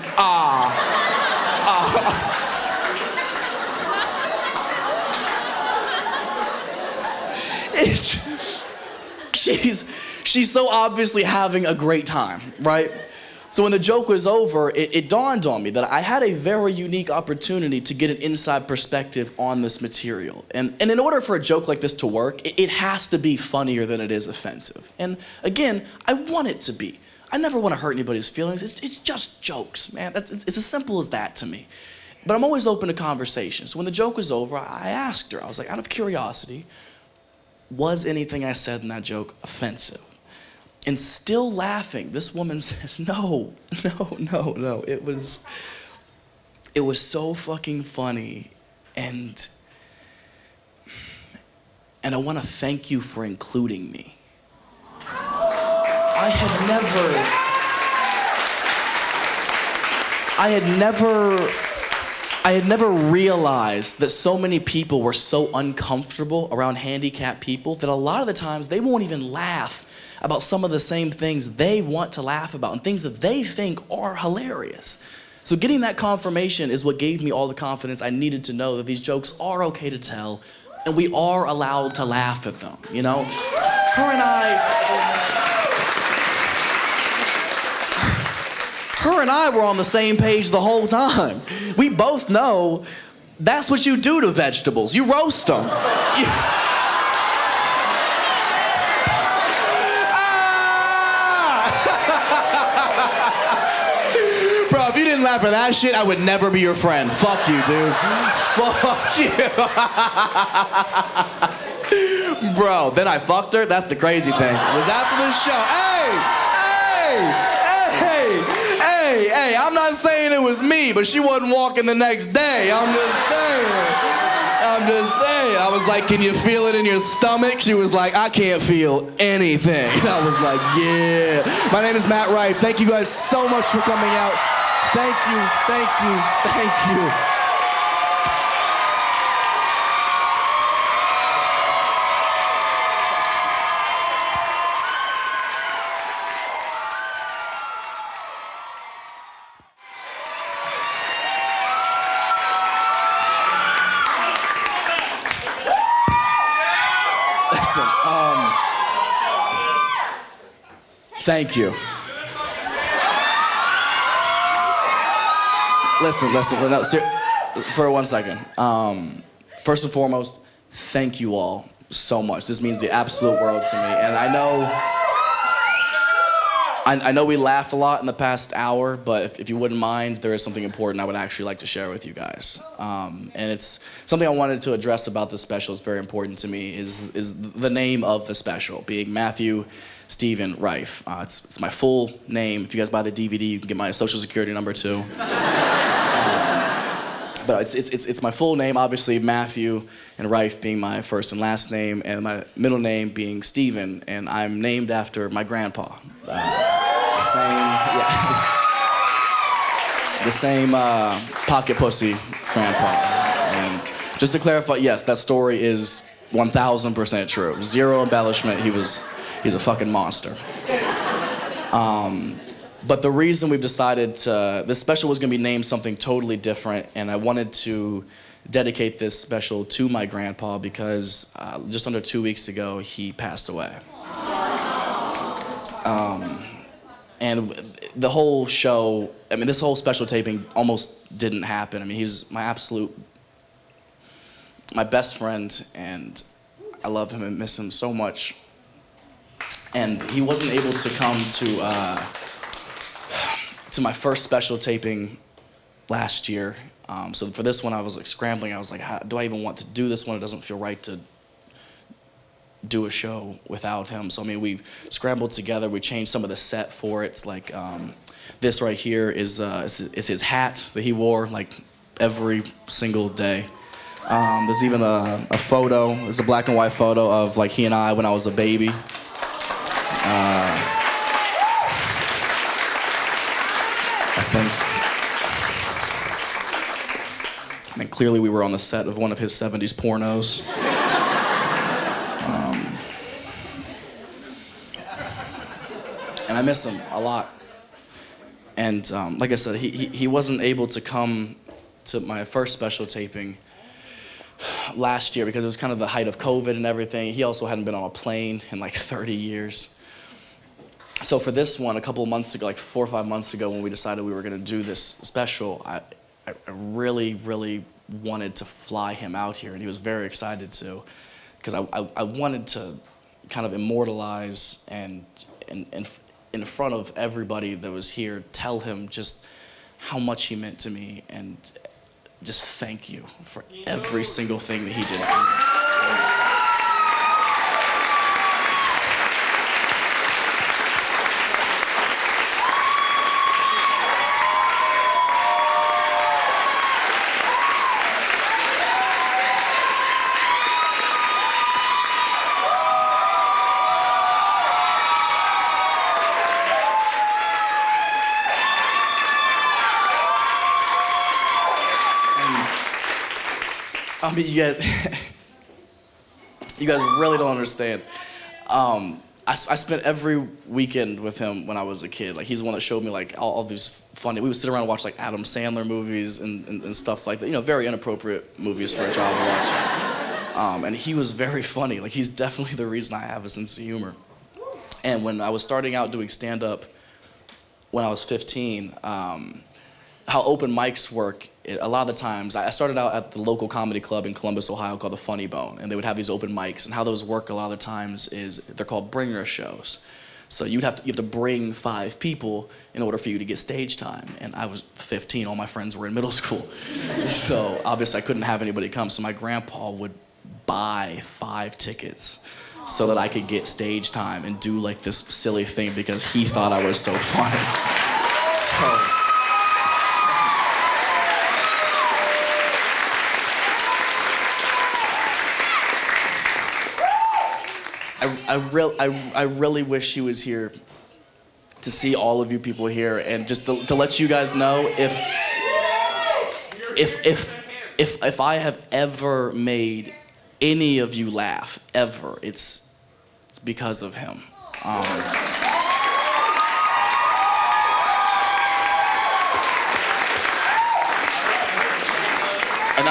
She's so obviously having a great time, right? So when the joke was over, it dawned on me that I had a very unique opportunity to get an inside perspective on this material. And in order for a joke like this to work, it has to be funnier than it is offensive. And again, I want it to be. I never want to hurt anybody's feelings. It's just jokes, man. It's as simple as that to me. But I'm always open to conversation. So when the joke was over, I asked her, I was like, out of curiosity, was anything I said in that joke offensive? And still laughing, this woman says, no. It was so fucking funny. And I want to thank you for including me. I had never realized that so many people were so uncomfortable around handicapped people that a lot of the times they won't even laugh about some of the same things they want to laugh about and things that they think are hilarious. So getting that confirmation is what gave me all the confidence I needed to know that these jokes are okay to tell and we are allowed to laugh at them, you know? Her and I were on the same page the whole time. We both know that's what you do to vegetables. You roast them. Bro, if you didn't laugh at that shit, I would never be your friend. Fuck you, dude. Fuck you. Bro, then I fucked her? That's the crazy thing. It was after the show. Hey, I'm not saying it was me, but she wasn't walking the next day. I'm just saying. I was like, can you feel it in your stomach? She was like, I can't feel anything. And I was like, yeah. My name is Matt Rife. Thank you guys so much for coming out. Thank you. Listen, thank you. Listen, no, for 1 second. First and foremost, thank you all so much. This means the absolute world to me. And I know we laughed a lot in the past hour, but if you wouldn't mind, there is something important I would actually like to share with you guys. And it's something I wanted to address about this special. It's very important to me, is the name of the special, being Matthew Steven Rife. It's my full name. If you guys buy the DVD, you can get my social security number too. But it's my full name, obviously Matthew, and Rife being my first and last name, and my middle name being Steven, and I'm named after my grandpa. The same pocket pussy grandpa. And just to clarify, yes, that story is 1,000% true. Zero embellishment. He's a fucking monster. But the reason we've decided this special was going to be named something totally different, and I wanted to dedicate this special to my grandpa because just under 2 weeks ago, he passed away. And the whole show, this whole special taping almost didn't happen. He was my best friend, and I love him and miss him so much. And he wasn't able to come to my first special taping last year. So for this one, I was like scrambling. I was like, how do I even want to do this one? It doesn't feel right to do a show without him. So we scrambled together. We changed some of the set for it. It's like this right here is his hat that he wore like every single day. There's even a photo. It's a black and white photo of like he and I when I was a baby. I think clearly we were on the set of one of his 70s pornos. And I miss him a lot. And like I said, he wasn't able to come to my first special taping last year because it was kind of the height of COVID and everything. He also hadn't been on a plane in like 30 years. So for this one, a couple of months ago, like 4 or 5 months ago, when we decided we were going to do this special, I really, really wanted to fly him out here, and he was very excited to, because I wanted to kind of immortalize and in front of everybody that was here, tell him just how much he meant to me and just thank you for every single thing that he did for me. I mean, you guys really don't understand. I spent every weekend with him when I was a kid. Like, he's the one that showed me like all these funny. We would sit around and watch like Adam Sandler movies and stuff like that. You know, very inappropriate movies for a child to watch. And he was very funny. Like, he's definitely the reason I have a sense of humor. And when I was starting out doing stand-up when I was 15, how open mics work, a lot of the times, I started out at the local comedy club in Columbus, Ohio called the Funny Bone, and they would have these open mics, and how those work a lot of the times is they're called bringer shows. So you have to bring 5 people in order for you to get stage time. And I was 15, all my friends were in middle school. So obviously I couldn't have anybody come, so my grandpa would buy 5 tickets so that I could get stage time and do like this silly thing because he thought I was so funny. So I really wish he was here to see all of you people here, and just to let you guys know if I have ever made any of you laugh ever, it's because of him. And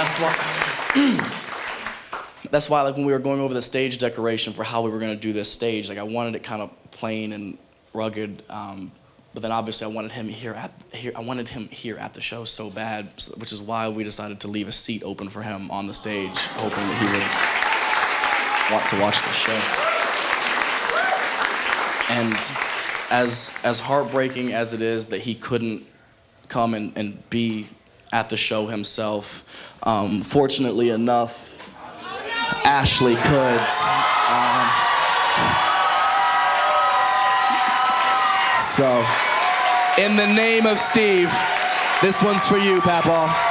that's why, like, when we were going over the stage decoration for how we were going to do this stage, like, I wanted it kind of plain and rugged, but then obviously I wanted him here at the show so bad, which is why we decided to leave a seat open for him on the stage, hoping that he would want to watch the show. And as heartbreaking as it is that he couldn't come and be at the show himself, fortunately enough, Ashley could. So, in the name of Steve, this one's for you, Papaw.